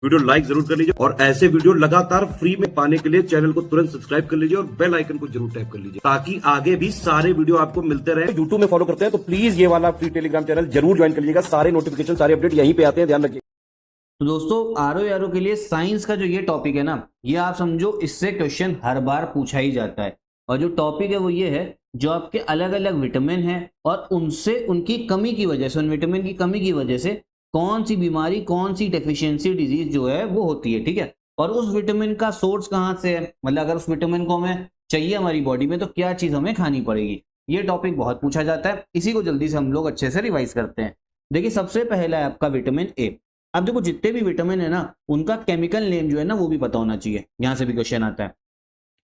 Video like जरूर कर लीजिए और ऐसे वीडियो लगातार फ्री में पाने के लिए चैनल को तुरंत सब्सक्राइब कर लीजिए और बेल आइकन को जरूर टैप कर लीजिए ताकि आगे भी सारे वीडियो आपको मिलते रहे। यूट्यूब में फॉलो करते हैं तो प्लीज ये वाला फ्री टेलीग्राम चैनल जरूर ज्वाइन कर लीजिएगा। सारे नोटिफिकेशन सारे अपडेट यहीं पे आते हैं, ध्यान रखिए। तो दोस्तों आर ओ के लिए साइंस का जो ये टॉपिक है ना, ये आप समझो इससे क्वेश्चन हर बार पूछा ही जाता है। और जो टॉपिक है वो ये है, जो आपके अलग अलग विटामिन हैं और उनसे उनकी कमी की वजह से, उन विटामिन की कमी की वजह से कौन सी बीमारी, कौन सी डेफिशिएंसी डिजीज जो है वो होती है, ठीक है। और उस विटामिन का सोर्स कहाँ से है, मतलब अगर उस विटामिन को हमें चाहिए हमारी बॉडी में तो क्या चीज हमें खानी पड़ेगी। ये टॉपिक बहुत पूछा जाता है, इसी को जल्दी से हम लोग अच्छे से रिवाइज करते हैं। देखिए सबसे पहला है आपका विटामिन ए। अब देखो जितने भी विटामिन है ना, उनका केमिकल नेम जो है ना वो भी पता होना चाहिए, यहां से भी क्वेश्चन आता है।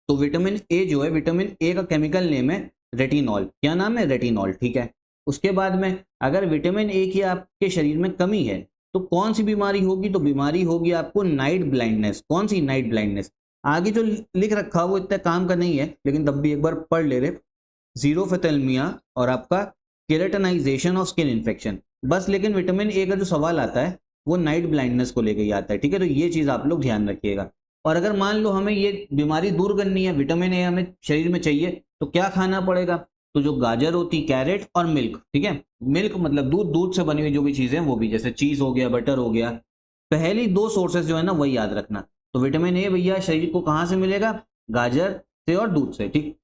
तो विटामिन ए जो है, विटामिन ए का केमिकल नेम है रेटिनॉल। क्या नाम है? रेटिनॉल, ठीक है। उसके बाद में अगर विटामिन ए की आपके शरीर में कमी है तो कौन सी बीमारी होगी? तो बीमारी होगी आपको नाइट ब्लाइंडनेस। कौन सी? Night blindness. आगे जो लिख रखा वो इतना काम का नहीं है, लेकिन तब भी एक बार पढ़ ले रहे। जीरोफेथेल्मिया और आपका केराटिनाइजेशन ऑफ स्किन इन्फेक्शन, बस। लेकिन विटामिन ए का जो सवाल आता है वो नाइट ब्लाइंडनेस को लेकर ही आता है, ठीक है। तो ये चीज आप लोग ध्यान रखिएगा। और अगर मान लो हमें ये बीमारी दूर करनी है, विटामिन ए हमें शरीर में चाहिए, तो क्या खाना पड़ेगा? तो जो गाजर होती, कैरेट और मिल्क, ठीक है। मिल्क मतलब दूध, दूध से बनी हुई जो भी चीजें वो भी, जैसे चीज हो गया, बटर हो गया। पहली दो सोर्सेस जो है ना वही याद रखना। तो विटामिन ए भैया शरीर को कहाँ से मिलेगा? गाजर से और दूध से, ठीक।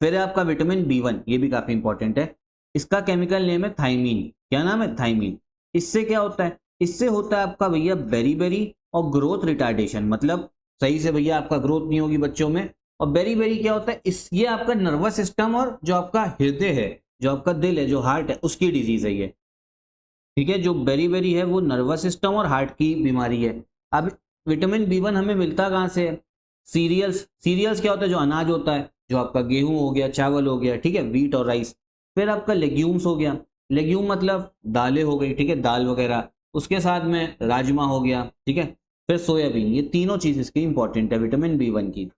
फिर है आपका विटामिन बी1, ये भी काफी इंपॉर्टेंट है। इसका केमिकल नेम है थाइमीन। क्या नाम है? थाइमीन। इससे क्या होता है? इससे होता है आपका भैया बेरी और ग्रोथ रिटार्डेशन, मतलब सही से भैया आपका ग्रोथ नहीं होगी बच्चों में। और बेरी क्या होता है? इस ये आपका नर्वस सिस्टम और जो आपका हृदय है, जो आपका दिल है, जो हार्ट है, उसकी डिजीज है ये, ठीक है। जो बेरी है वो नर्वस सिस्टम और हार्ट की बीमारी है। अब विटामिन बी1 हमें मिलता कहाँ से है? सीरियल्स। सीरियल्स क्या होता है? जो अनाज होता है, जो आपका गेहूं हो गया, चावल हो गया, ठीक है, व्हीट और राइस। फिर आपका लेग्यूम्स हो गया। लेग्यूम मतलब दालें हो गई, ठीक है, दाल वगैरह। उसके साथ में राजमा हो गया, ठीक है। फिर सोयाबीन। ये तीनों चीज इसकी इंपॉर्टेंट है विटामिन बी1 की।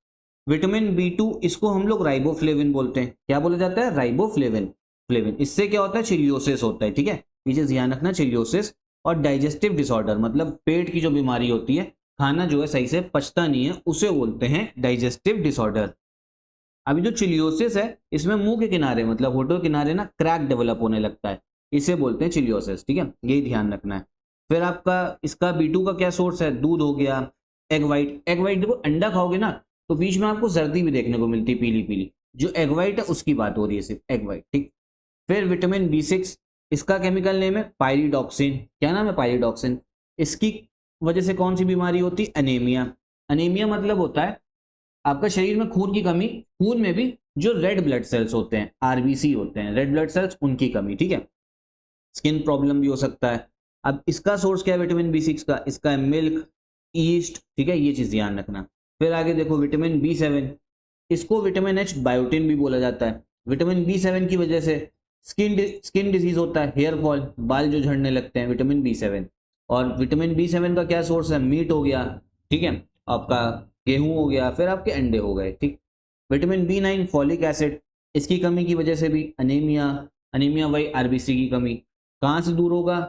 विटामिन बी2 इसको हम लोग राइबोफ्लेविन बोलते हैं। क्या बोला जाता है? राइबोफ्लेविन। फ्लेविन। इससे क्या होता है? चिलियोसिस होता है, ठीक है। पीछे ध्यान रखना, चिलियोसिस। और डाइजेस्टिव डिसऑर्डर, मतलब पेट की जो बीमारी होती है, खाना जो है सही से पचता नहीं है, उसे बोलते हैं डाइजेस्टिव डिसऑर्डर। अभी जो चिलियोसिस है, इसमें मुंह के किनारे, मतलब होठों के किनारे ना क्रैक डेवलप होने लगता है, इसे बोलते हैं चिलियोसिस, ठीक है। यही ध्यान रखना है। फिर आपका इसका बी2 का क्या सोर्स है? दूध हो गया, एग वाइट। एग वाइट देखो, अंडा खाओगे ना तो बीच में आपको जर्दी भी देखने को मिलती है, पीली पीली। जो एग वाइट है उसकी बात हो रही है, सिर्फ एग वाइट, ठीक। फिर विटामिन बी6, इसका केमिकल नेम है पायरिडॉक्सिन। क्या नाम है? पायरिडॉक्सिन। इसकी वजह से कौन सी बीमारी होती है? एनीमिया। एनीमिया मतलब होता है आपका शरीर में खून की कमी, खून में भी जो रेड ब्लड सेल्स होते हैं, आरबीसी होते हैं, रेड ब्लड सेल्स, उनकी कमी, ठीक है। स्किन प्रॉब्लम भी हो सकता है। अब इसका सोर्स क्या है विटामिन बी6 का? इसका है मिल्क, ईस्ट, ठीक है, ये चीज ध्यान रखना। फिर आगे देखो विटामिन बी7, इसको विटामिन एच बायोटिन भी बोला जाता है। विटामिन बी7 की वजह से स्किन डिजीज होता है, हेयर फॉल, बाल जो झड़ने लगते हैं, विटामिन बी7। और विटामिन बी7 का क्या सोर्स है? मीट हो गया, ठीक है, आपका गेहूं हो गया, फिर आपके अंडे हो गए, ठीक। विटामिन बी9 फॉलिक एसिड, इसकी कमी की वजह से भी अनीमिया। अनीमिया वही आरबीसी की कमी। कहाँ से दूर होगा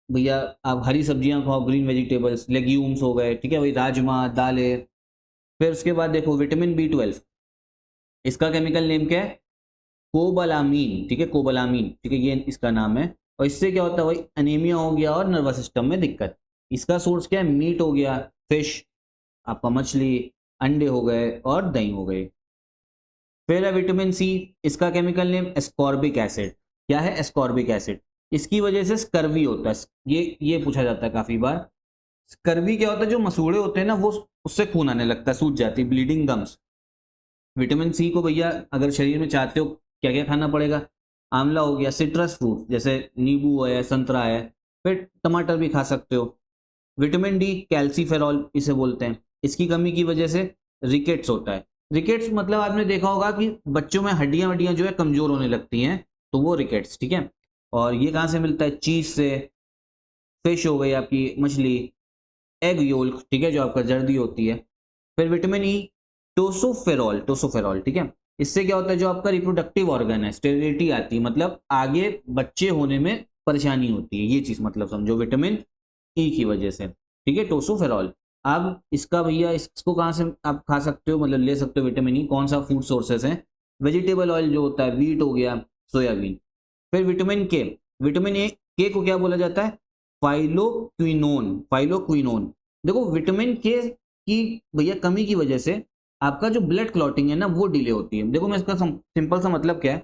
भैया? आप हरी सब्जियां खाओ, ग्रीन वेजिटेबल्स, लेग्यूम्स हो गए, ठीक है, वही राजमा, दालें। फिर उसके बाद देखो विटामिन बी12, इसका केमिकल नेम क्या है? कोबलामीन, ठीक है, कोबलामीन, ठीक है, ये इसका नाम है। और इससे क्या होता है? वही अनीमिया हो गया और नर्वस सिस्टम में दिक्कत। इसका सोर्स क्या है? मीट हो गया, फिश, आपका मछली, अंडे हो गए और दही हो गए। फिर है विटामिन सी, इसका केमिकल नेम एस्कॉर्बिक एसिड। क्या है? Ascorbic acid. इसकी वजह से स्कर्वी होता है, ये पूछा जाता है काफी बार। स्कर्वी क्या होता है? जो मसूड़े होते हैं ना, वो उससे खून आने लगता है, सूज जाती है, ब्लीडिंग गम्स। विटामिन सी को भैया अगर शरीर में चाहते हो, क्या क्या खाना पड़ेगा? आंवला हो गया, सिट्रस फ्रूट जैसे नींबू है, संतरा है, फिर टमाटर भी खा सकते हो। विटामिन डी कैल्सीफेरॉल इसे बोलते हैं। इसकी कमी की वजह से रिकेट्स होता है। रिकेट्स मतलब आपने देखा होगा कि बच्चों में हड्डियां वड्डियां जो है कमजोर होने लगती हैं, तो वो रिकेट्स, ठीक है। और ये कहाँ से मिलता है? चीज से, फिश हो गई आपकी, मछली, एग योल्क, ठीक है, जो आपका जर्दी होती है। फिर विटामिन ई टोसोफेरॉल, टोसोफेरॉल, ठीक है। इससे क्या होता है? जो आपका रिप्रोडक्टिव ऑर्गन है, स्टेरिलिटी आती है, मतलब आगे बच्चे होने में परेशानी होती है, ये चीज मतलब समझो विटामिन ई की वजह से। ठीक है, टोसोफेरॉल। अब इसका भैया इसको कहाँ से आप खा सकते हो, मतलब ले सकते हो विटामिन ई, कौन सा फूड सोर्सेस है? वेजिटेबल ऑयल जो होता है, वीट हो गया, सोयाबीन। फिर विटामिन के, विटामिन ए के को क्या बोला जाता है? Phylloquinone, phylloquinone. देखो विटामिन के की भैया कमी की वजह से आपका जो ब्लड क्लॉटिंग है ना वो डिले होती है। देखो मैं इसका सिंपल सा मतलब क्या है,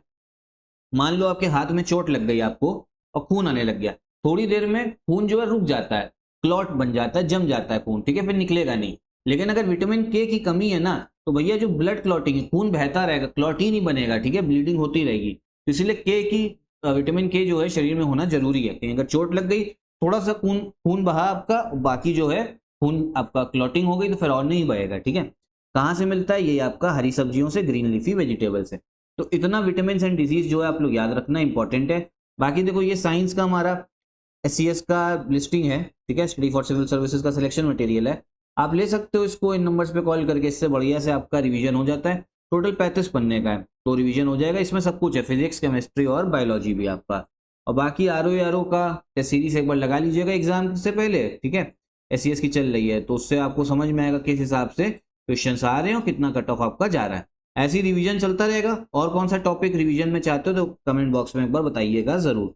मान लो आपके हाथ में चोट लग गई आपको और खून आने लग गया, थोड़ी देर में खून जो है रुक जाता है, क्लॉट बन जाता है, जम जाता है खून, ठीक है, फिर निकलेगा नहीं। लेकिन अगर विटामिन के की कमी है ना, तो भैया जो ब्लड क्लॉटिंग है, खून बहता रहेगा, क्लॉट ही नहीं बनेगा, ठीक है, ब्लीडिंग होती रहेगी। तो इसलिए के की विटामिन के जो है शरीर में होना जरूरी है। कहीं अगर चोट लग गई, थोड़ा सा खून खून बहा आपका, बाकी जो है खून आपका क्लॉटिंग हो गई तो फिर और नहीं बहेगा, ठीक है। कहाँ से मिलता है? ये आपका हरी सब्जियों से, ग्रीन लीफी वेजिटेबल से। तो इतना विटामिन एंड डिजीज जो है आप लोग याद रखना इंपॉर्टेंट है। बाकी देखो ये साइंस का हमारा एससीएस का लिस्टिंग है, ठीक है, स्टडी फॉर सिविल सर्विसेज का सिलेक्शन मटेरियल है, आप ले सकते हो इसको इन नंबर्स पे कॉल करके, इससे बढ़िया से आपका रिवीजन हो जाता है। टोटल 35 पन्ने का है, तो रिवीजन हो जाएगा, इसमें सब कुछ है, फिजिक्स, केमिस्ट्री और बायोलॉजी भी आपका। और बाकी आरओ का टेस्ट सीरीज एक बार लगा लीजिएगा एग्जाम से पहले, ठीक है, एससीएस की चल रही है, तो उससे आपको समझ में आएगा किस हिसाब से क्वेश्चन आ रहे हैं और कितना कट ऑफ आपका जा रहा है। ऐसी रिवीजन चलता रहेगा। और कौन सा टॉपिक रिवीजन में चाहते हो तो कमेंट बॉक्स में एक बार बताइएगा जरूर।